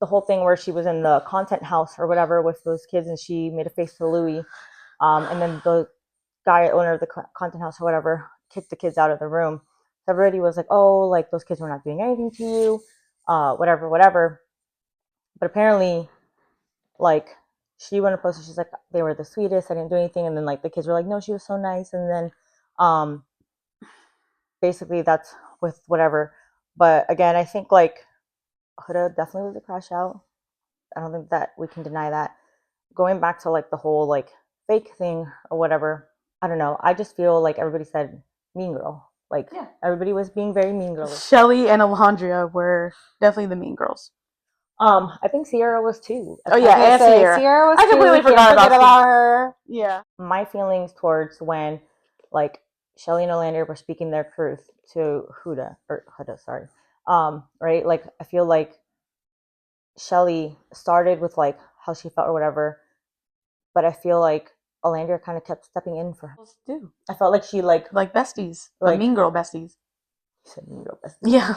the whole thing where she was in the content house or whatever with those kids, and she made a face to Louis, and then the guy, owner of the content house or whatever, kicked the kids out of the room. So everybody was like, oh, like those kids were not doing anything to you, whatever. But apparently, like, she went and posted, she's like, they were the sweetest, I didn't do anything. And then like the kids were like, no, she was so nice. And then basically that's with whatever. But again, I think like Huda definitely was a crash out. I don't think that we can deny that. Going back to like the whole like fake thing or whatever, I don't know. I just feel like everybody said mean girl. Like everybody was being very mean girl. Shelly and Alejandra were definitely the mean girls. I think Sierra was too. Oh yeah, and Sierra was I completely forgot about her. Yeah. My feelings towards when like Shelly and Olander were speaking their truth to Huda, sorry. Right? Like I feel like Shelly started with like how she felt or whatever, but I feel like Olander kind of kept stepping in for her. Do. I felt like she like besties, like mean girl besties. You said mean girl besties. Yeah.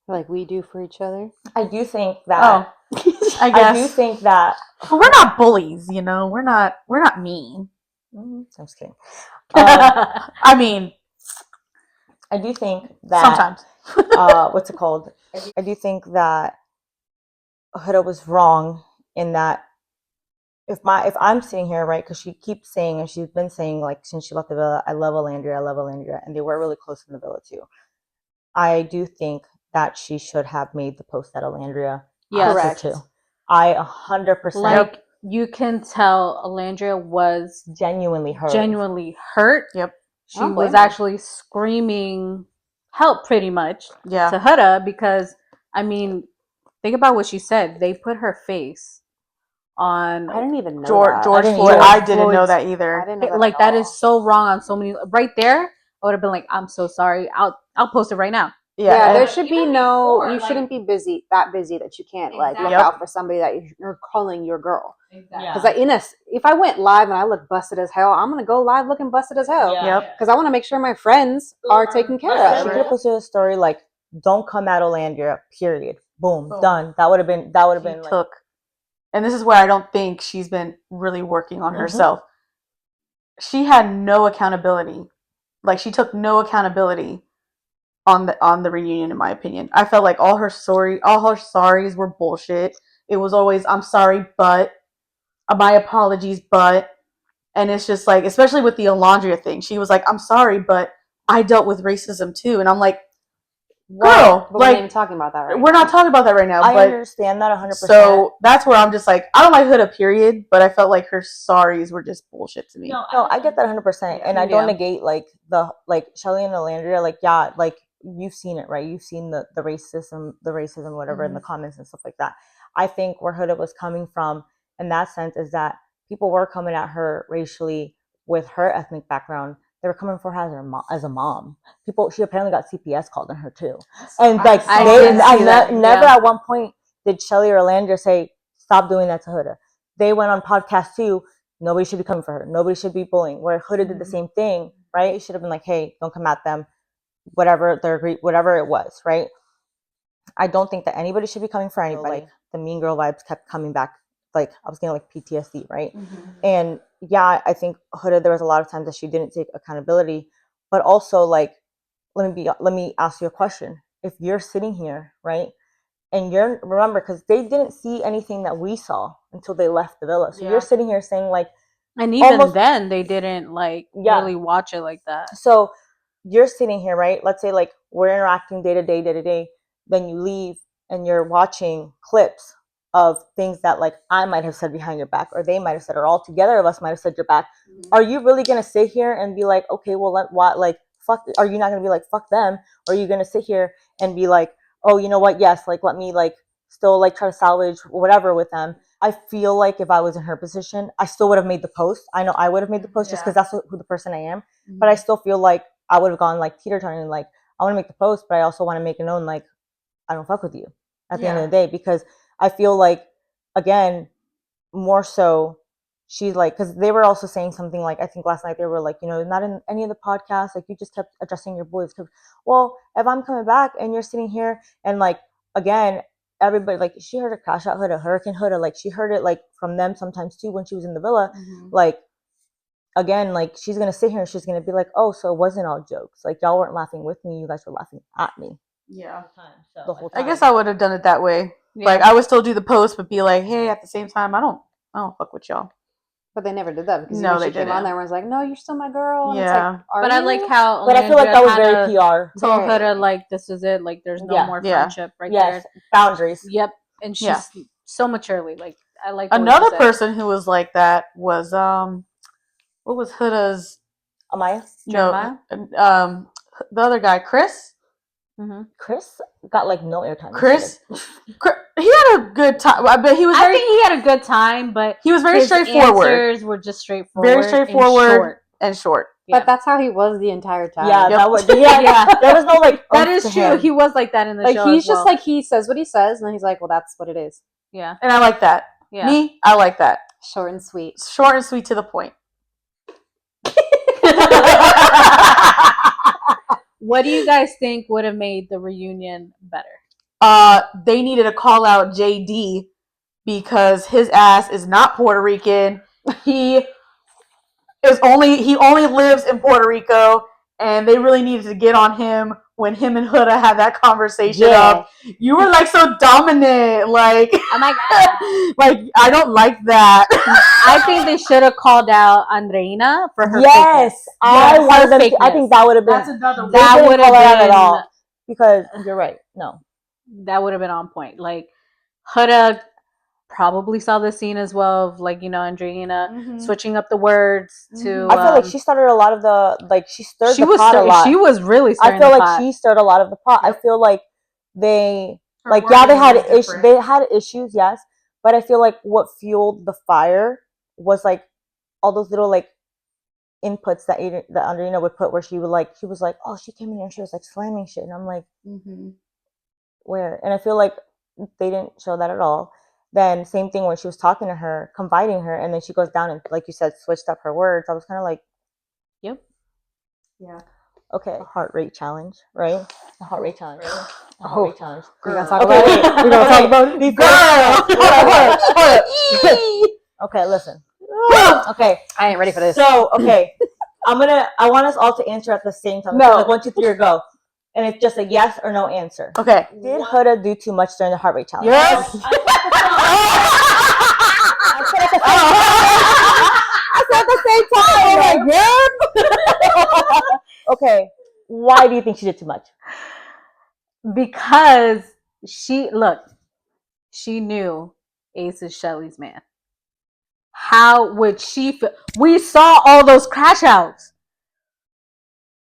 Like we do for each other. I do think that. Oh, I I guess. do think that. But we're not bullies, you know. We're not mean. I'm just kidding. I mean, I do think that sometimes. What's it called? I do think that Huda was wrong in that if I'm sitting here, right, because she keeps saying, and she's been saying like since she left the villa, I love Alandria, and they were really close in the villa too. I do think that she should have made the post that Alandria asked her to. I 100%. Like you can tell Alandria was genuinely hurt. Yep. She was actually screaming help pretty much to Huda because, I mean, think about what she said. They put her face on I didn't even know George Floyd. I didn't know that either. I didn't know that like that is so wrong on so many. Right there, I would have been like, I'm so sorry. I'll post it right now. Yeah, there should be no. You shouldn't be busy that you can't like look out for somebody that you're calling your girl. Because if I went live and I look busted as hell, I'm gonna go live looking busted as hell. Because I want to make sure my friends are taken care of. She could have posted a story like, "Don't come at Alandria." Period. Boom. Done. That would have been. Like, and this is where I don't think she's been really working on herself. She had no accountability. Like she took no accountability on the reunion, in my opinion. I felt like all her sorries were bullshit. It was always, I'm sorry, but my apologies, but, and it's just like, especially with the Alondria thing, she was like, I'm sorry, but I dealt with racism too. And I'm like, girl, but we're not even talking about that right now. We're not talking about that right now. I understand that 100%. So that's where I'm just like, I don't like Huda, period, but I felt like her sorries were just bullshit to me. No, I get that 100%. And I don't negate like Shelly and Alandria, like you've seen it, right? You've seen the racism, whatever, in the comments and stuff like that. I think where Huda was coming from in that sense is that people were coming at her racially with her ethnic background. They were coming for her as a mom. She apparently got CPS called on her too. And like never at one point did Shelly or Alandria say, stop doing that to Huda. They went on podcast too. Nobody should be coming for her. Nobody should be bullying. Where Huda did the same thing, right? It should have been like, hey, don't come at them. Whatever it was, right? I don't think that anybody should be coming for anybody. Like, the mean girl vibes kept coming back. Like I was getting like PTSD, right? And yeah, I think Huda, there was a lot of times that she didn't take accountability, but also like, let me ask you a question. If you're sitting here, right, and remember, because they didn't see anything that we saw until they left the villa. So you're sitting here saying like, and even then they didn't like really watch it like that. So you're sitting here, right? Let's say like we're interacting day to day, then you leave and you're watching clips of things that like I might have said behind your back, or they might have said, or all together of us might have said your back. Are you really gonna sit here and be like, okay, well, fuck? Are you not gonna be like, fuck them? Or are you gonna sit here and be like, oh, you know what? Yes, like let me like still like try to salvage whatever with them. I feel like if I was in her position, I still would have made the post. I know I would have made the post just because that's who the person I am. But I still feel like I would have gone like teeter-tottering, like I want to make the post, but I also want to make it known like I don't fuck with you at the end of the day, because I feel like, again, more so she's like, because they were also saying something like, I think last night they were like, you know, not in any of the podcasts, like you just kept addressing your boys. Well, if I'm coming back and you're sitting here and like, again, everybody, like, she heard her crash out Huda, Hurricane Huda, like, she heard it, like, from them sometimes too when she was in the villa. Like, again, like, she's gonna sit here and she's gonna be like, oh, so it wasn't all jokes. Like, y'all weren't laughing with me, you guys were laughing at me. Yeah. The whole time. I guess I would have done it that way. Yeah. Like, I would still do the post, but be like, hey, at the same time, I don't fuck with y'all. But they never did that because no, she came on there and was like, "No, you're still my girl." And it's like, but I like how. But I feel like that was very PR. Told Huda like, this is it. Like, there's no more friendship right there. Boundaries. Yep, and she's so maturely. Like, I like another person who was like that was what was Huda's? Amaya? No, the other guy, Chris. Chris got like no airtime. Chris, he had a good time. I bet he was. I think he had a good time, but he was very straightforward. Answers were just straightforward, very straightforward and short. But that's how he was the entire time. Yeah, that was. Yeah, there was no like. That is true. He was like that in the show. Like he's just like he says what he says, and then he's like, "Well, that's what it is." Yeah, and I like that. Yeah, me, I like that. Short and sweet. Short and sweet to the point. What do you guys think would have made the reunion better? They needed to call out JD because his ass is not Puerto Rican. He only lives in Puerto Rico, and they really needed to get on him when him and Huda had that conversation of, you were like so dominant, like, oh my god, like, I don't like that. I think they should have called out Andreina for her. Yes, I wanted them to, I think that would have been. That's another. That would have been at all, because you're right. No, that would have been on point. Like, Huda probably saw the scene as well of, like, you know, Andreina switching up the words to. I feel like she started a lot of the, like, she stirred the pot a lot. She was really stirring the pot. I feel like pot. she stirred a lot of the pot. I feel like they, like, yeah, they had issues. They had issues, yes, but I feel like what fueled the fire was like all those little like inputs that Andreina would put, where she was like, oh, she came in here and she was like slamming shit, and I'm like, where? And I feel like they didn't show that at all. Then same thing when she was talking to her, confiding her, and then she goes down and, like you said, switched up her words. I was kind of like, yep, yeah, okay. Heart rate challenge, right? The heart rate challenge. The heart rate challenge. We're gonna talk about it. We're gonna talk about it. Okay, listen. Okay, I ain't ready for this. So, okay, I want us all to answer at the same time. No, like 1, 2, 3, or go. And it's just a yes or no answer. Okay. Did Huda do too much during the heart rate challenge? Yes. I said at the same time. Oh my god. Okay. Why do you think she did too much? Because she knew Ace is Shelly's man. How would she feel? We saw all those crash outs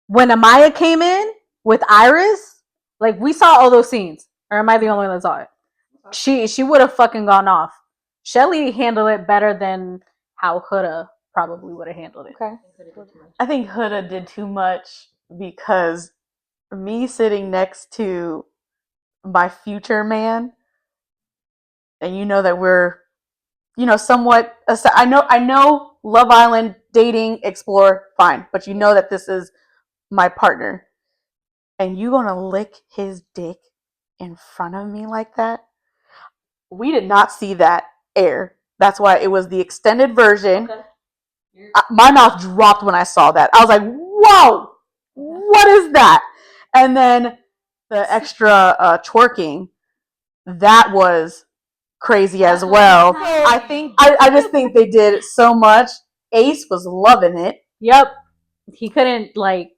when Amaya came in with Iris. Like, we saw all those scenes. Or am I the only one that saw it? She would have fucking gone off. Shelly handled it better than how Huda probably would have handled it. Okay. I think Huda did too much because me sitting next to my future man, and you know that we're, you know, somewhat. I know Love Island, dating, explore, fine, but you know that this is my partner, and you gonna lick his dick in front of me like that? We did not see that air. That's why it was the extended version. Okay. My mouth dropped when I saw that. I was like, whoa, what is that? And then the extra twerking, that was crazy as well. I just think they did so much. Ace was loving it. Yep. He couldn't, like,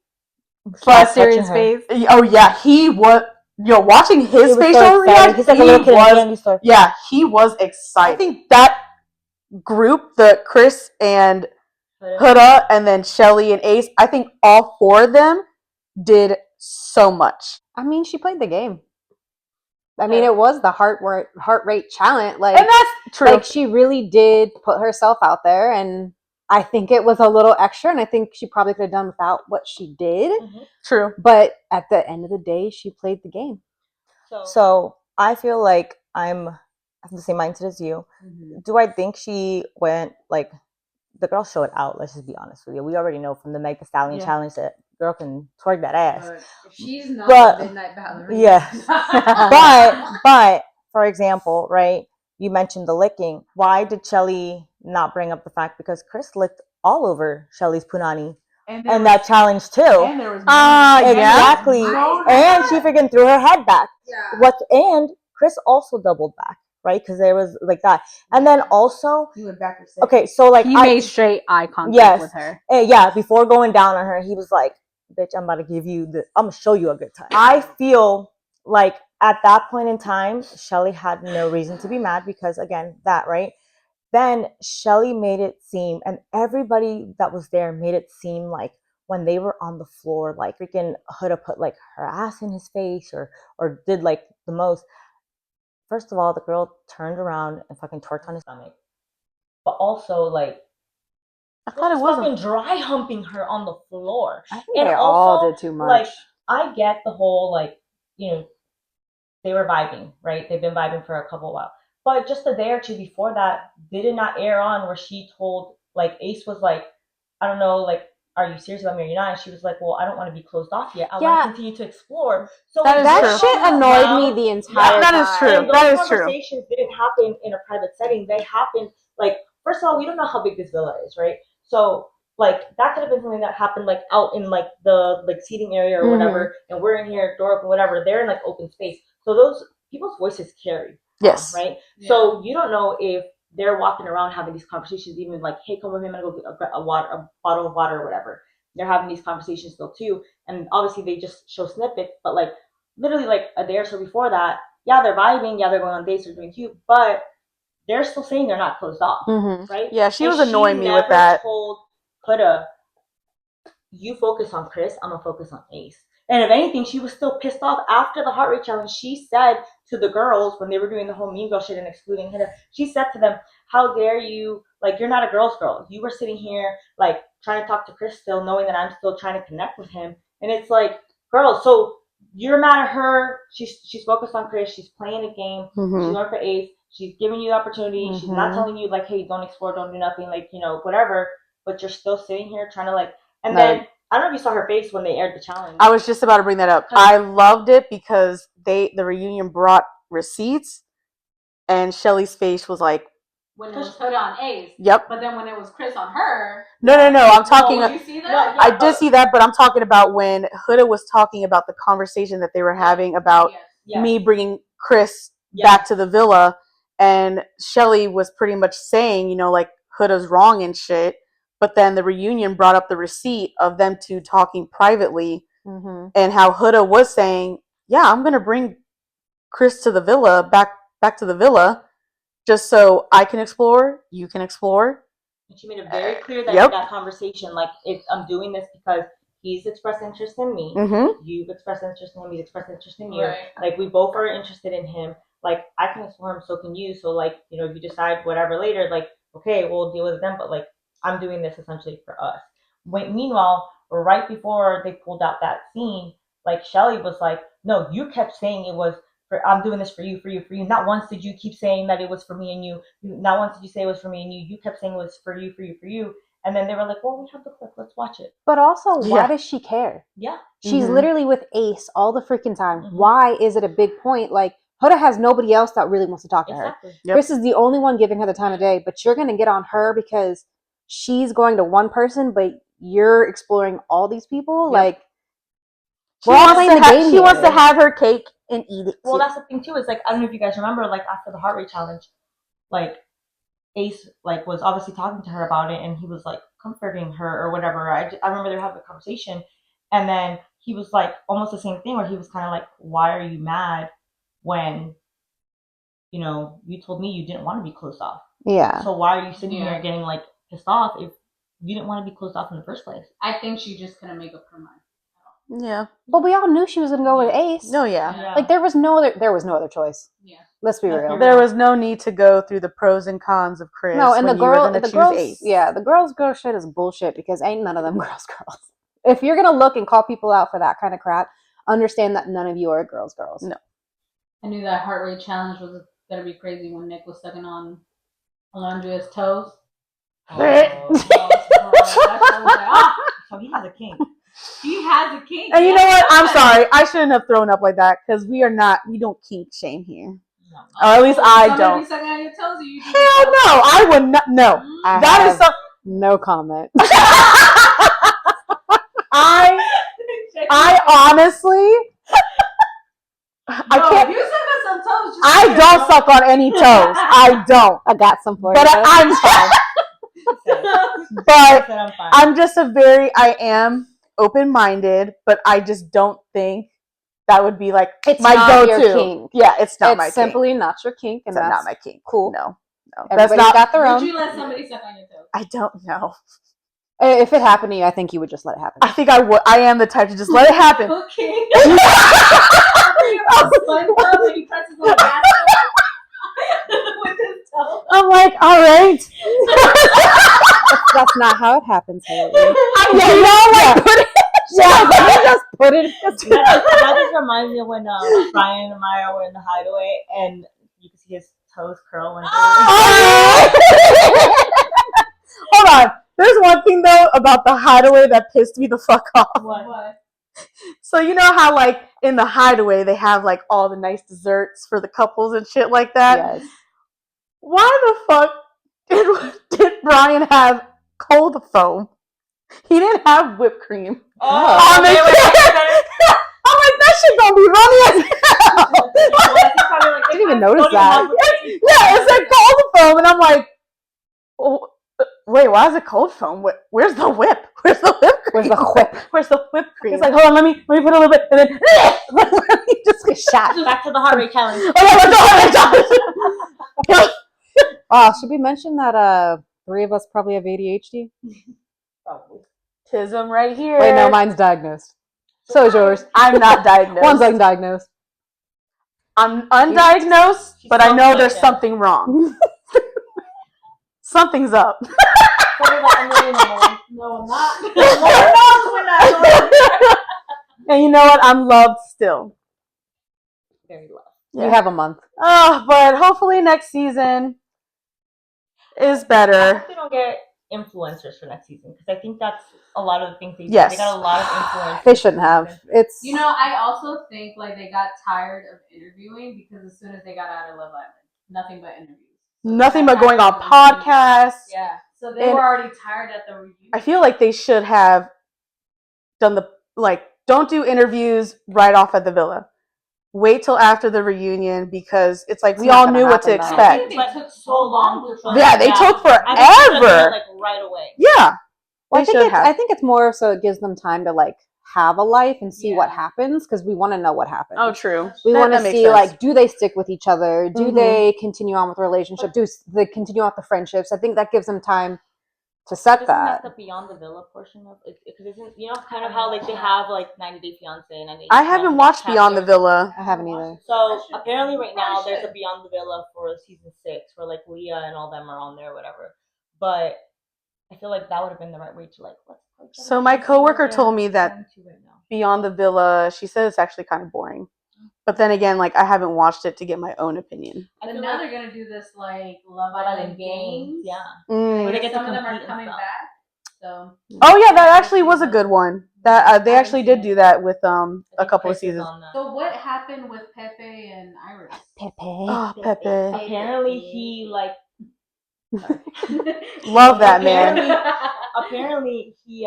serious face. Oh yeah, he was. Watching his facial reaction, he's like a little kid in candy store. Yeah, he was excited. I think that group, the Chris and Huda, and then Shelly and Ace, I think all 4 of them did so much. I mean, she played the game. I mean, it was the heart rate challenge, like, and that's true. Like, she really did put herself out there, and I think it was a little extra, and I think she probably could have done without what she did. True. But at the end of the day, she played the game. So I feel like I have the same mindset as you. Do I think she went, like, the girl showed out, let's just be honest with you. We already know from the Meg Thee Stallion challenge that girl can twerk that ass. She's not a midnight ballerina. Yeah. but for example, right? You mentioned the licking. Why did Shelly not bring up the fact because Chris licked all over Shelly's punani and that challenge too? And there was exactly. No, And she freaking threw her head back. And Chris also doubled back, right? Because there was like that. And then also, he went back for okay, so like He made straight eye contact Yes. with her. yeah, before going down on her, he was like, "Bitch, I'm about to give you I'm gonna show you a good time." I feel like at that point in time, Shelly had no reason to be mad because again, that right. Then Shelly made it seem, and everybody that was there made it seem like when they were on the floor, like freaking Huda put like her ass in his face or did like the most. First of all, the girl turned around and fucking twerked on his stomach, but also like I thought it wasn't fucking dry humping her on the floor. I think And they all also, did too much. Like, I get the whole like, they were vibing, right? They've been vibing for a couple of while. But just a day or two before that, did it not air on where she told like Ace was like, I don't know, like, are you serious about me or you're not? And she was like, well, I don't want to be closed off yet. I want to continue to explore. So That shit annoyed me the entire that time. is true. And those That is true. conversations didn't happen in a private setting. They happened like, first of all, we don't know how big this villa is, right? So like that could have been something that happened like out in like the like seating area or whatever, and we're in here, door open, whatever. They're in like open space. So those people's voices carry. Yes. Right? Yeah. So you don't know if they're walking around having these conversations, even like, hey, come with me, I'm gonna go get a bottle of water or whatever. They're having these conversations still too. And obviously they just show snippets, but like literally like a day or so before that, yeah, they're vibing, yeah, they're going on dates, they're doing cute, but they're still saying they're not closed off. Right? Yeah, she was annoying me with that. Told Huda, you focus on Chris, I'm gonna focus on Ace. And if anything, she was still pissed off after the heart rate challenge. She said to the girls when they were doing the whole mean girl shit and excluding Huda, she said to them, how dare you, like, you're not a girl's girl. You were sitting here, like, trying to talk to Chris still, knowing that I'm still trying to connect with him. And it's like, girl, so you're mad at her. She's focused on Chris. She's playing a game. She's going for Ace. She's giving you the opportunity. She's not telling you, like, hey, don't explore, don't do nothing, like, whatever. But you're still sitting here trying to, like, and then I don't know if you saw her face when they aired the challenge. I was just about to bring that up. I loved it because the reunion brought receipts, and Shelly's face was like, when it was Huda on Ace. Yep. But then when it was Chris on her. No. I'm talking. Did you see that? I did see that, but I'm talking about when Huda was talking about the conversation that they were having about me bringing Chris back to the villa, and Shelly was pretty much saying, like Huda's wrong and shit. But then the reunion brought up the receipt of them two talking privately, and how Huda was saying, "Yeah, I'm gonna bring Chris to the villa, back to the villa, just so I can explore, you can explore." And she made it very clear that in that conversation, like, I'm doing this because he's expressed interest in me. You've expressed interest in him. He's expressed interest in you. Right. Like, we both are interested in him. Like, I can explore him, so can you. So, like, if you decide whatever later, like, okay, we'll deal with them. But like, I'm doing this essentially for us. Meanwhile, right before they pulled out that scene, like Shelly was like, no, you kept saying it was I'm doing this for you, for you, for you. Not once did you keep saying that it was for me and you. Not once did you say it was for me and you. You kept saying it was for you, for you, for you. And then they were like, well, we have the clip. Let's watch it. But also, why does she care? Yeah. She's literally with Ace all the freaking time. Why is it a big point? Like, Huda has nobody else that really wants to talk to her. Chris is the only one giving her the time of day, but you're going to get on her because she's going to one person, but you're exploring all these people. Like, she wants to have her cake and eat it. Well, that's the thing too. Is like, I don't know if you guys remember, like after the heart rate challenge, like Ace like was obviously talking to her about it, and he was like comforting her or whatever. I remember they were having a conversation, and then he was like almost the same thing where he was kind of like, "Why are you mad when you told me you didn't want to be closed off? Yeah. So why are you sitting here getting like pissed off if you didn't want to be closed off in the first place?" I think she just couldn't make up her mind. Yeah. But we all knew she was gonna go with Ace. No, yeah. Like there was no other choice. Yeah. Let's be real. There was no need to go through the pros and cons of Chris. No, and the girls, Ace. Yeah, the girl shit is bullshit because ain't none of them girls. If you're gonna look and call people out for that kind of crap, understand that none of you are girls. No. I knew that heart rate challenge was gonna be crazy when Nick was sucking on Alondria's toes. So he has a king. He has a kink. And you know what? I'm sorry. I shouldn't have thrown up like that because we don't kink shame here. Or at least I Somebody don't. be sucking on your toes, or you do Hell no, I would not. No, I that have is so. no comment. I honestly, I can't. If you suck on some toes, just I don't suck on any toes. I don't. I got some for But you. I'm fine. I But said I'm fine. I'm just I am open-minded, but I just don't think that would be like It's my not go-to. your kink. Yeah, it's not my It's simply kink. not your kink, and It's that's not my kink. cool. No, that's Everybody's not. got their Would own. you let somebody suck on your toes? I don't know. If it happened to you, I think you would just let it happen. I think I would. I am the type to just let it happen. Okay. SpongeBob when he presses on the gas with his toe. I'm like, all right. That's not how it happens, Haley. Just put it. That just reminds me of when Brian and Maya were in the hideaway and you could see his toes curl when Hold on. There's one thing though about the hideaway that pissed me the fuck off. What? So you know how like in the hideaway they have like all the nice desserts for the couples and shit like that? Yes. Why the fuck did Brian have cold foam? He didn't have whipped cream. Oh, I'm like, that shit gonna be runny as hell. I didn't even notice that. Yeah, it said cold foam, and I'm like, oh, wait, why is it cold foam? Where's the whip? Where's the whip cream? Where's the whip? Where's the whipped cream? It's like, hold on, let me put a little bit, and then he just gets shot. Back to the heart rate challenge. Should we mention that 3 of us probably have ADHD? Probably. Tism right here. Wait, no, mine's diagnosed. So is yours. I'm not diagnosed. One's undiagnosed. I'm undiagnosed, She's but I know there's confident. something wrong. Something's up. I'm really number one. No, I'm not. And you know what? I'm loved still. Very low. You have a month. Oh, but hopefully next season is I better. hope they don't get influencers for next season because I think that's a lot of the things they do. Yes. They got a lot of influencers. They shouldn't have. It's You know, I also think like they got tired of interviewing because as soon as they got out of Love Island, nothing but interviews. Nothing but going on podcasts. Yeah. So they And were already tired at the reunion. I feel like they should have done don't do interviews right off at the villa. Wait till after the reunion because it's like we not all gonna knew what to happen, though. I expect. think they took so long to film. Yeah, they took I think they should've done it, forever. like right away. Yeah. Well, They should have. I think it's more so it gives them time to like have a life and see what Yeah. happens because we want to know what happens. Oh, true. We That- want to that makes see sense. like, do they stick with each other? Do Mhm. they continue on with the relationship? Do they continue on with the friendships? I think that gives them time to set Isn't that. the Beyond the Villa portion of it? Because isn't kind of how like they have like 90 Day Fiance and 90 Day I haven't watched Beyond the Villa. I haven't either. So apparently right now there's a Beyond the Villa for season 6 where like Leah and all them are on there, whatever. But I feel like that would have been the right way to like let's. So my coworker told me that Right now. Beyond the Villa, she said it's actually kind of boring. But then again, like I haven't watched it to get my own opinion. I And feel now like they're gonna do this like Love Love Island Island games, games. yeah. Mm. Where they get to Some of them are compete and coming stuff. back. So Oh yeah, that actually was a good one. That they actually did do that with I a think couple of Chris is seasons. on that. So what happened with Pepe and Iris? Pepe. Oh, Pepe. Apparently he like Love that man. apparently he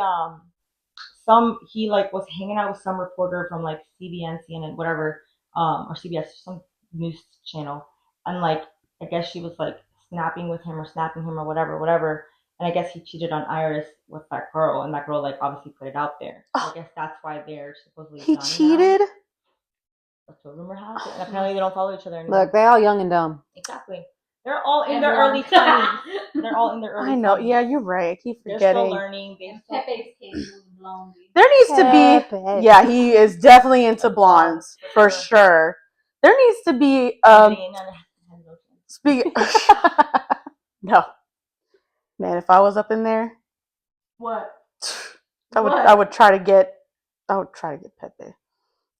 like was hanging out with some reporter from like CBN, CNN, whatever, or CBS, some news channel, and like I guess she was like snapping him or whatever, and I guess he cheated on Iris with that girl, and that girl like obviously put it out there. So I guess that's why they're supposedly He done now. cheated? That's what rumor has it, and apparently they don't follow each other anymore. Look, they're all young and dumb. Exactly, they're all in And their early blonde. 20s. They're all in their early. I know. 20s. Yeah, you're right. I keep They're still forgetting. learning. They And still Pepe's case was blondie. There needs to be. Pepe. Yeah, he is definitely into blondes for sure. There needs to be speak. No, man. If I was up in there, What? I would try to get Pepe,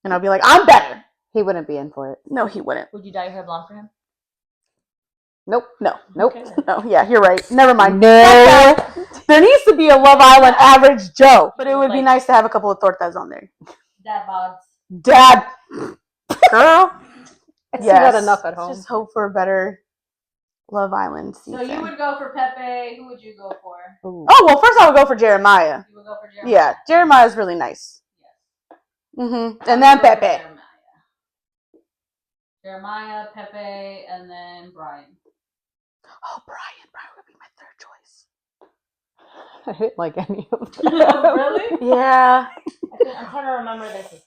and I'll be like, I'm better. He wouldn't be in for it. No, he wouldn't. Would you dye your hair blonde for him? Nope. No. Nope. Okay. No, yeah, you're right. Never mind. No. There needs to be a Love Island average Joe, but it would be Like- nice to have a couple of tortas on there. Dad bods. Dad, girl, I see that Yes. enough at Let's home. just hope for a better Love Island So season. you would go for Pepe. Who would you go for? Ooh. Oh, well, first I would go for Jeremiah. You would go for Jeremiah. Yeah, Jeremiah's really nice. Yes. Mm-hmm. And then Pepe. Jeremiah, Pepe, and then Brian. Oh, Brian. Brian would be my third choice. I didn't like any of them. Really? Yeah. I'm trying to remember this.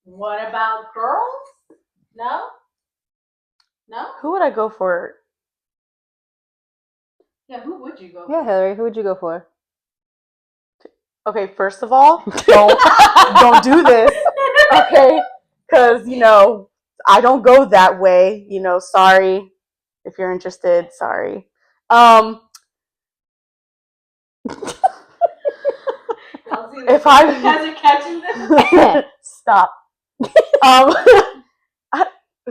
What about girls? No? No? Who would I go for? Yeah, who would you go for? Yeah, Hillary, who would you go for? Okay, first of all, don't do this. Okay? Because, I don't go that way. Sorry. If you're interested, sorry. If I You guys are catching this? stop.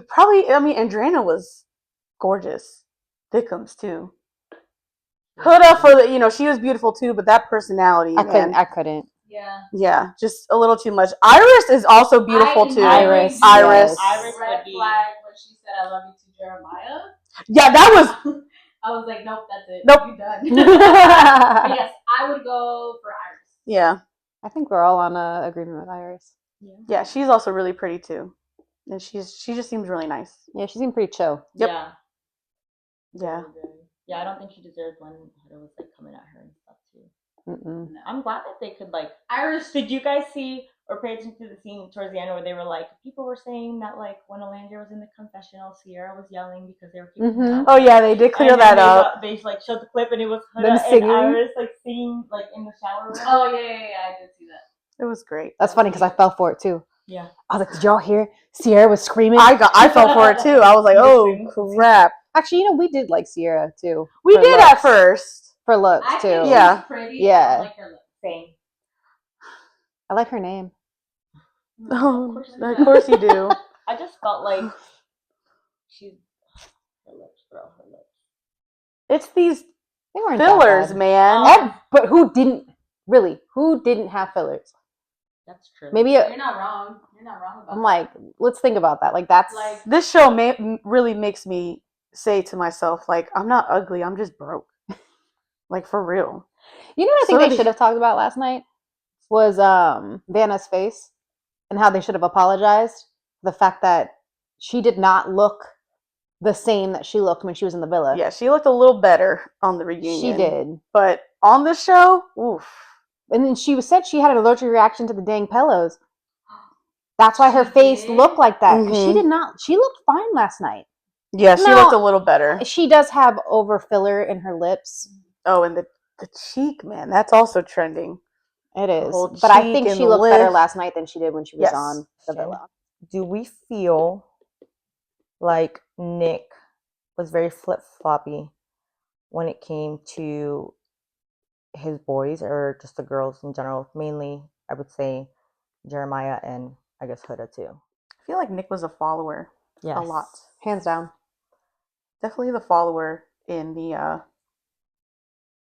Andrina was gorgeous. Thickums too. Huda she was beautiful too, but that personality, I couldn't. Yeah. just a little too much. Iris is also beautiful too. Iris. Iris. Iris Red would be- flag when she said I love you to Jeremiah. Yeah, that was. I was like, nope, that's it. Nope. You done. But yes, I would go for Iris. Yeah, I think we're all on agreement with Iris. yeah. She's also really pretty too, and she just seems really nice. Yeah, she seemed pretty chill. Yep. Yeah. Yeah. Yeah, I don't think she deserved when Huda was like coming at her and stuff too. Mm-mm. No. I'm glad that they could like. Iris. Did you guys see or pay attention to the scene towards the end where they were like, people were saying that like when Alandria was in the confessional, Sierra was yelling because they were keeping her out. Oh yeah, they did clear And then that up. They like showed the clip and it was Them Huda and singing. Iris like singing like in the shower. Oh yeah, I did see that. It was great. That's funny because I fell for it too. Yeah. I was like, did y'all hear? Sierra was screaming. I fell for it too. I was like, oh crap. Actually, we did like Sierra too. We For did looks. at first. For looks I too. think Yeah. she's pretty. Yeah. I like her look. Same. I like her name. Of course you do. I just felt like she's her lips, bro. Her lips. It's these They weren't fillers, that bad. man. But who didn't really? Who didn't have fillers? That's true. Maybe You're not wrong. You're not wrong about I'm that. like, let's think about that. Like that's Like- This show really makes me say to myself, like, I'm not ugly. I'm just broke. Like, for real. you know what I think So they should have talked about last night was Vanna's face and how they should have apologized. The fact that she did not look the same that she looked when she was in the villa. Yeah, she looked a little better on the reunion. She did. But on the show, oof. And then she said she had an allergic reaction to the dang pillows. That's why her She face did? looked like that. 'Cause she Mhm. did not. She looked fine last night. Yeah, she No. looked a little better. She does have over filler in her lips. Oh, and the cheek, man. That's also trending. It is. whole But I cheek think and she the looked better lift. last night than she did when she was Yes. on the Okay. villa. Do we feel like Nick was very flip-floppy when it came to his boys or just the girls in general? Mainly, I would say Jeremiah and I guess Huda too. I feel like Nick was a follower. Yes. A lot. Hands down. Definitely the follower in the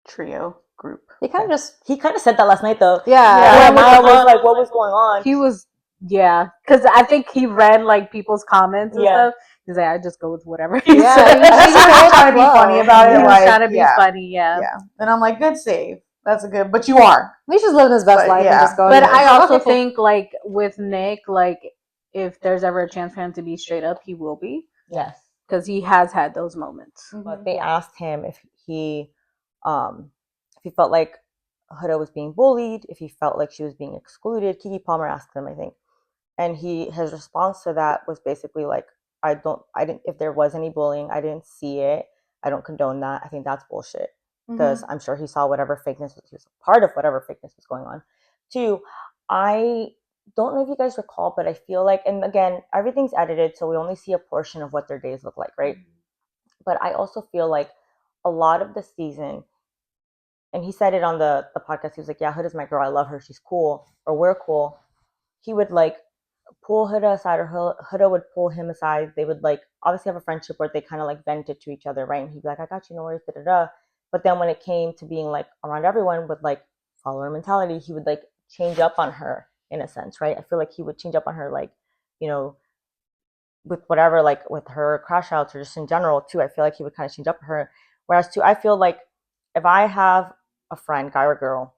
trio group. He kind of just, He kind of said that last night though. yeah. Jeremiah was like, "What was going on?" He was, yeah, because I think he read like people's comments and Yeah. stuff. He's like, I just go with whatever he Yeah, said. he He's just trying to be flow. funny about He it. was Like, trying to be yeah, funny, yeah. yeah. And I'm like, good save. That's a good. But you are. He's just living his best But, life yeah. and just going. But with it. I also Okay, cool. think like with Nick, like if there's ever a chance for him to be straight up, he will be Yes. because he has had those moments. But they asked him if he felt like Huda was being bullied, if he felt like she was being excluded. Keke Palmer asked him, I think, and his response to that was basically like, I didn't. If there was any bullying, I didn't see it. I don't condone that. I think that's bullshit because I'm sure he saw whatever fakeness he was a part of whatever fakeness was going on. Two, I don't know if you guys recall, but I feel like, and again, everything's edited, so we only see a portion of what their days look like, right? But I also feel like a lot of the season, and he said it on the podcast, he was like, yeah, Huda's my girl, I love her, she's cool, or we're cool. He would like pull Huda aside, or Huda would pull him aside. They would like obviously have a friendship where they kind of like vented to each other, right? And he'd be like, I got you, no worries, da-da-da. But then when it came to being like around everyone with like follower mentality, he would like change up on her in a sense, right? I feel like he would change up on her, like, with whatever, like with her crash outs or just in general too. I feel like he would kind of change up her. Whereas too, I feel like if I have a friend, guy or girl,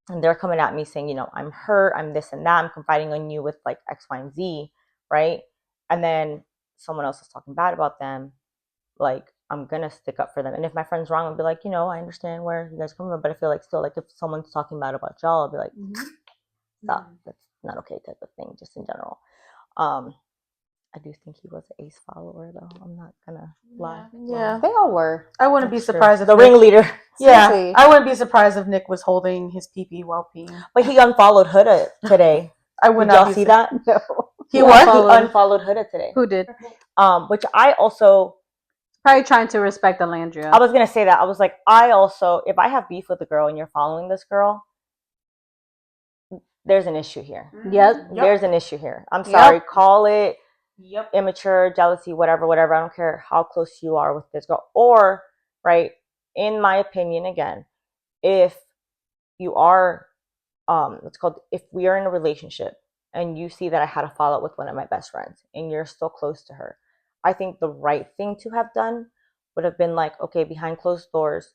and they're coming at me saying, I'm hurt, I'm this and that, I'm confiding on you with like X, Y, and Z, right? And then someone else is talking bad about them, like I'm gonna stick up for them. And if my friend's wrong, I'll be like, I understand where you guys come from, but I feel like still, like if someone's talking bad about y'all, I'll be like, stop, that's not okay, type of thing, just in general. I do think he was an Ace follower, though. I'm not gonna lie. Yeah. They all were. I wouldn't be That's true. surprised if The Nick- ringleader. Yeah, Seriously. I wouldn't be surprised if Nick was holding his pee-pee while peeing. But he unfollowed Huda today. I would Did not y'all be see that? No. He He what? unfollowed Huda today. Who did? Which I also, Probably trying to respect Alandria. I was gonna say that. I was like, I also, if I have beef with a girl and you're following this girl, there's an issue here. Yep. There's an issue here. I'm sorry. Call it immature, jealousy, whatever. I don't care how close you are with this girl. Or, right, in my opinion, again, if you are, if we are in a relationship and you see that I had a fallout with one of my best friends and you're still close to her, I think the right thing to have done would have been like, okay, behind closed doors,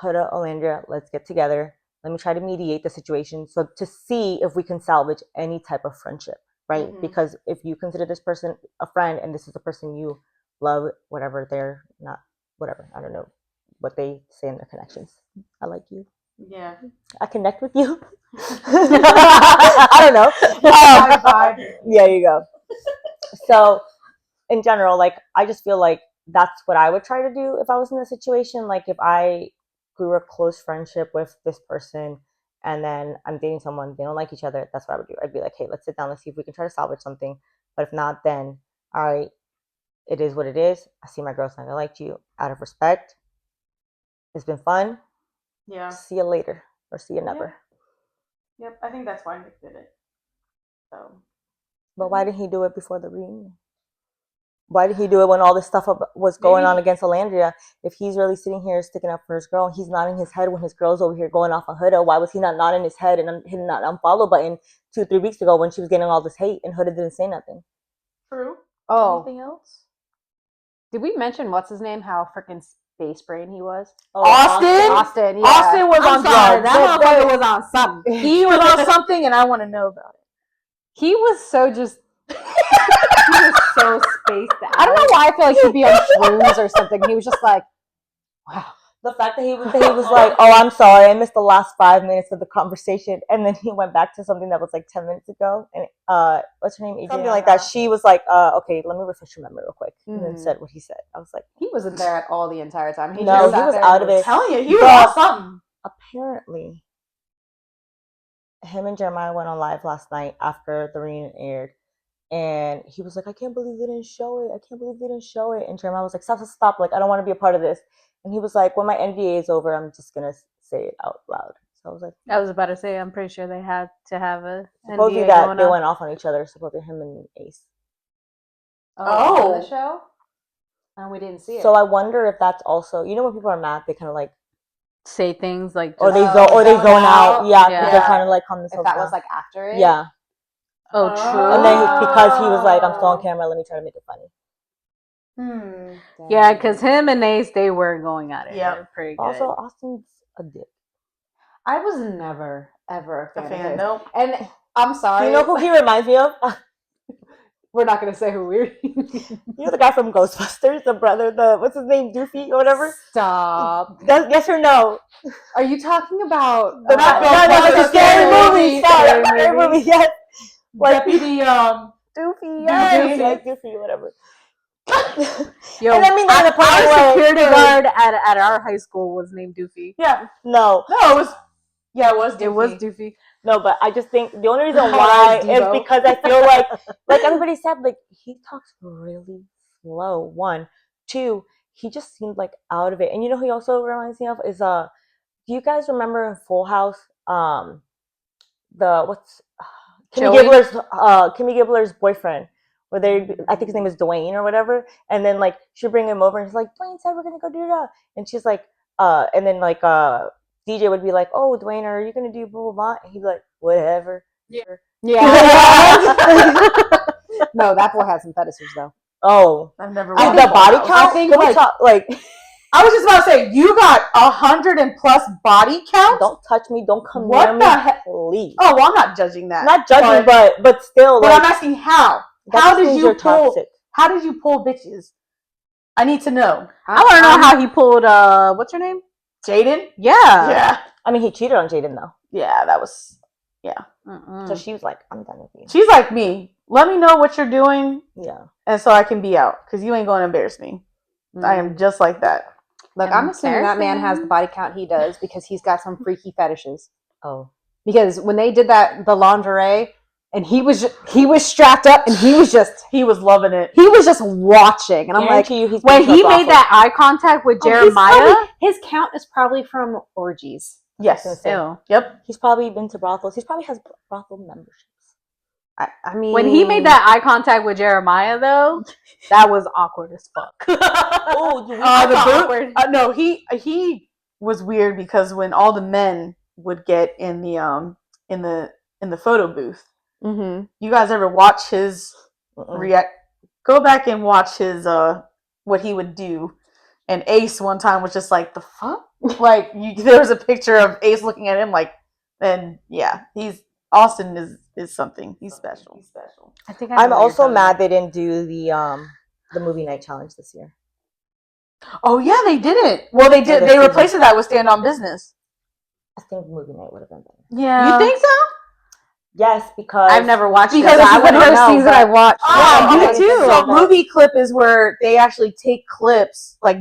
Huda, Alandria, let's get together. Let me try to mediate the situation so to see if we can salvage any type of friendship, right? Mhm. Because if you consider this person a friend and this is a person you love, whatever they're not, whatever, I don't know what they say in their connections. I like you. Yeah. I connect with you. I don't know. Yeah, you go. So in general, like I just feel like that's what I would try to do if I was in a situation. Like if I grew a close friendship with this person and then I'm dating someone, they don't like each other, that's what I would do. I'd be like, hey, let's sit down, let's see if we can try to salvage something. But if not, then all right, it is what it is. I see my girl's not gonna like you. Out of respect. It's been fun. Yeah. See you later. Or see you never. Yep. I think that's why Nick did it. So. But why didn't he do it before the reunion? Why did he do it when all this stuff was going on against Alandria? If he's really sitting here sticking up for his girl, he's nodding his head when his girl's over here going off on Huda. Why was he not nodding his head and hitting that unfollow button 2-3 weeks ago when she was getting all this hate and Huda didn't say nothing? True. Oh, Anything else? did we mention what's his name? How freaking space brain he was? Oh, Austin. Yeah. Austin was I'm on sorry, drugs. that motherfucker was on something. He was on something, and I want to know about it. He was so just. He was so spaced out. I don't know why I feel like he'd be on shrooms or something. He was just like, wow. The fact that he was like, oh, I'm sorry, I missed the last 5 minutes of the conversation, and then he went back to something that was like 10 minutes ago, and what's her name, Adriana? Like that. She was like, okay, let me refresh your memory real quick, and then said what he said. I was like, He wasn't there at all the entire time. He No, just he sat was there out and of it. Telling you, he was But- on something. apparently, him and Jeremiah went on live last night after the reunion aired. And he was like, I can't believe they didn't show it. I can't believe they didn't show it. And Jeremiah was like, stop. Like, I don't want to be a part of this. And he was like, when my NDA is over, I'm just going to say it out loud. So I was like, I was about to say, I'm pretty sure they had to have a supposedly NDA that going they on. went off on each other, supposedly him and Ace. on the show? And we didn't see it. So I wonder if that's also, when people are mad, they kind of like, Say things like, or just, they zone out. Yeah, Yeah. they're kind of like calm if themselves that down. was like after it. Yeah. oh, Oh. true. And then because he was like, I'm still on camera, let me try to make it funny. Yeah, because him and Ace, they were going at it. Yep. They're pretty good. Also, Austin's a dick. I was never, ever a fan, of his. Nope. And I'm sorry. Do you know who he reminds me of? We're not going to say who we're. You know the guy from Ghostbusters, the brother, what's his name, Doofy or whatever? Stop. Yes or no? Are you talking about No, Ghostbusters, the scary movie. Sorry, Scary scary movie. movie. Yes, like Deputy, Doofy. Yes, Doofy. Doofy, whatever. Yo, And I mean that in a polite our way. security guard at our high school was named Doofy. yeah. No, No, it was. Yeah, it was. Doofy. It was Doofy. no, but I just think the only reason Oh, why that was is Devo. because I feel like everybody said, like he talks really slow. 1, 2, he just seemed like out of it. And you know who he also reminds me of is do you guys remember in Full House Kimmy Joey? Gibbler's boyfriend, where I think his name is Dwayne or whatever, and then like she bring him over and he's like, Dwayne said we're gonna go do that, and she's like, and then like DJ would be like, oh Dwayne, are you gonna do blah blah blah, and he'd be like, whatever. Yeah. No, that boy has some fetishes though. Oh, I've never I watched the Full body House. count. I think, Can we like- talk, like, I was just about to say, you got 100+ body count? don't touch me. Don't come What near me, the heck? please. Oh, well, I'm not judging that. Not judging, but still, But like, I'm asking how. that How just did means you you're pull? toxic. How did you pull bitches? I need to know. I want to know how he pulled. What's her name? Jaden? Yeah. Yeah. I mean, he cheated on Jaden though, Yeah, that was. so she was like, "I'm done with you." She's like me. Let me know what you're doing, Yeah. and so I can be out, because you ain't going to embarrass me. I am just like that. Look, I'm assuming that man has the body count he does because he's got some freaky fetishes. Oh. Because when they did the lingerie, and he was strapped up, and he was just loving it. watching, and I'm like, Guarantee you he's When been to a he brothel. made that eye contact with oh, he's Jeremiah. probably- his count is probably from orgies. Yes. Ew. Yep. He's probably been to brothels. He probably has brothel memberships. I mean, When he made that eye contact with Jeremiah, though, that was awkward as fuck. Oh, the awkward. boot. No, he was weird because when all the men would get in the photo booth, Mm-hmm. you guys ever watch his react? Go back and watch his what he would do. And Ace one time was just like, the fuck? Like there was a picture of Ace looking at him like, and yeah, Austin is something. He's special. He's special. I think I know I'm what you're also talking mad about. they didn't do the movie night challenge this year. Oh yeah, they didn't. Well, they did. Yeah, They they replaced that with Stand on Business. I think movie night would have been better. Yeah. You think so? Yes, because I've never watched Because it. So it's I the wouldn't first know. season but- I watched. Oh, Yeah, me I too. didn't So know that. movie clip is where they actually take clips, like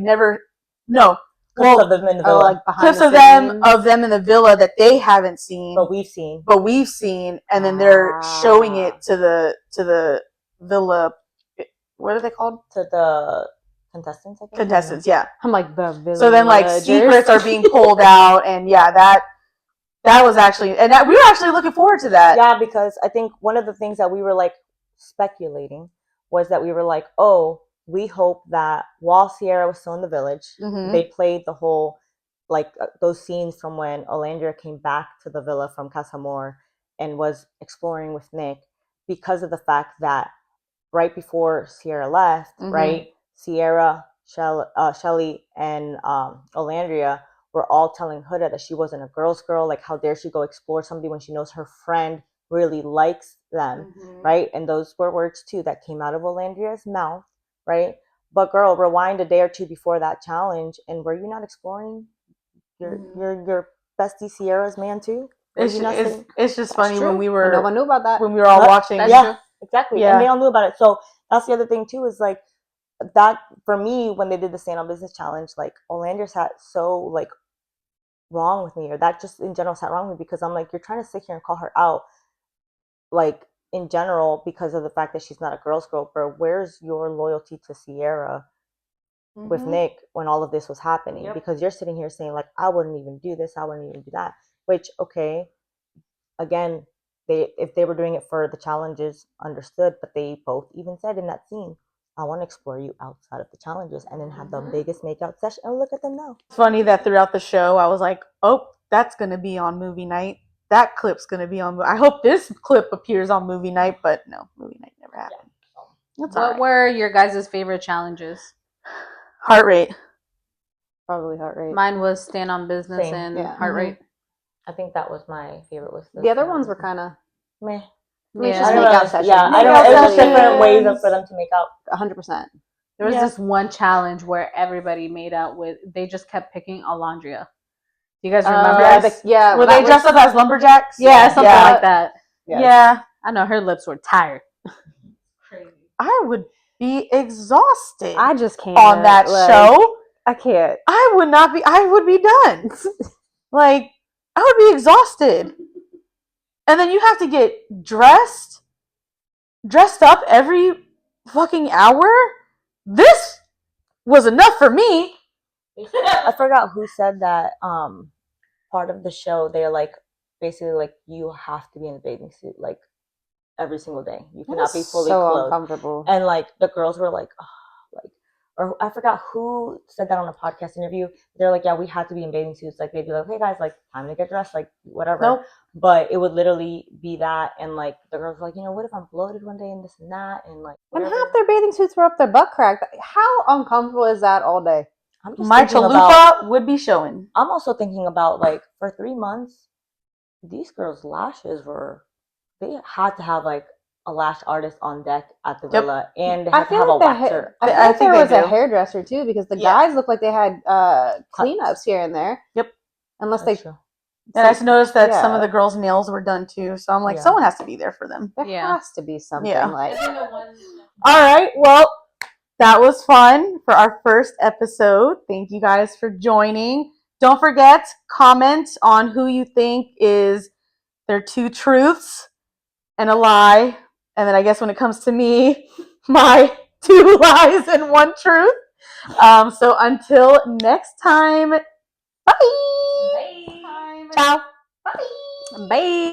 clips of them in the villa, like behind clips the of scenes. them in the villa that they haven't seen, but we've seen. and then they're showing it to the villa. What are they called? To the contestants, I think. Contestants, yeah. I'm like the villagers. So then, like, secrets are being pulled out, and yeah, that was actually, and we were actually looking forward to that. Yeah, because I think one of the things that we were like speculating was that we were like, oh, we hope that while Sierra was still in the village, Mhm. they played the whole like those scenes from when Olandria came back to the villa from Casamor and was exploring with Nick, because of the fact that right before Sierra left, Mhm. right, Sierra, Shelly, and Olandria were all telling Huda that she wasn't a girl's girl. Like, how dare she go explore somebody when she knows her friend really likes them, right? And those were words too that came out of Olandria's mouth, right? But girl, rewind a day or two before that challenge, and were you not exploring your bestie Sierra's man too? Were It's you not saying- just That's funny true. when we And were no one knew about that. all watching. That's yeah, true. exactly. Yeah. And they all knew about it. So that's the other thing too, is like that for me when they did the Stand on Business challenge, like Olandria sat so like wrong with me, or that just in general sat wrong with me, because I'm like, you're trying to sit here and call her out, like in general, because of the fact that she's not a girl's girl. But where's your loyalty to Sierra with Nick when all of this was happening? Yep. Because you're sitting here saying like, I wouldn't even do this, I wouldn't even do that. Which, okay, again, if they were doing it for the challenges, understood, but they both even said in that scene, I want to explore you outside of the challenges, and then have the biggest makeout session. And look at them now. It's funny that throughout the show, I was like, oh, that's going to be on movie night. That clip's going to be on. I hope this clip appears on movie night, but no, movie night never happened. That's all What right. were your guys' favorite challenges? Heart rate. Probably heart rate. Mine was Stand on Business Same. and Yeah. Heart Rate. I think that was my favorite. Was The other ones were kind of meh. it's Yeah. just I don't make out know. sessions. Yeah, I Make don't. out It was just different sessions. ways for them to make out. 100%. There was Yeah. this one challenge where everybody made out with. They just kept picking Alondria. Do you guys remember? Yes. Yeah. Were they dressed up as lumberjacks? Yeah, something Yeah. like that. Yes. Yeah. I know her lips were tired. I would be exhausted I just can't on that like, show. I can't. I would not be. I would be done. Like, I would be exhausted. And then you have to get dressed up every fucking hour. This was enough for me. I forgot who said that. Part of the show, they're like basically like you have to be in a bathing suit like every single day. You cannot be fully so clothed. uncomfortable. And like the girls were like, oh, like, or I forgot who said that on a podcast interview. They're like, yeah, we had to be in bathing suits. Like they'd be like, hey guys, like time to get dressed, like whatever. Nope. But it would literally be that, and like the girls were like, you know, what if I'm bloated one day and this and that, and like And whatever. half their bathing suits were up their butt crack. How uncomfortable is that all day? I'm just My thinking chalupa about, would be showing. I'm also thinking about like for 3 months, these girls' lashes were, they had to have like a lash artist on deck at the Yep. villa, and they I had to feel have a like waxer. I feel I like think there was they a do. hairdresser too, because the Yeah. guys looked like they had cleanups here and there. Yep. Unless That's they, true. And I noticed that some Yeah. of the girls' nails were done too. So I'm like, Yeah. someone has to be there for them. there Yeah. has to be something Yeah. like. All right. Well, that was fun for our first episode. Thank you guys for joining. Don't forget, comment on who you think is their 2 truths and a lie. And then I guess when it comes to me, my 2 lies and 1 truth. So until next time, bye. Ciao. Bye. Bye.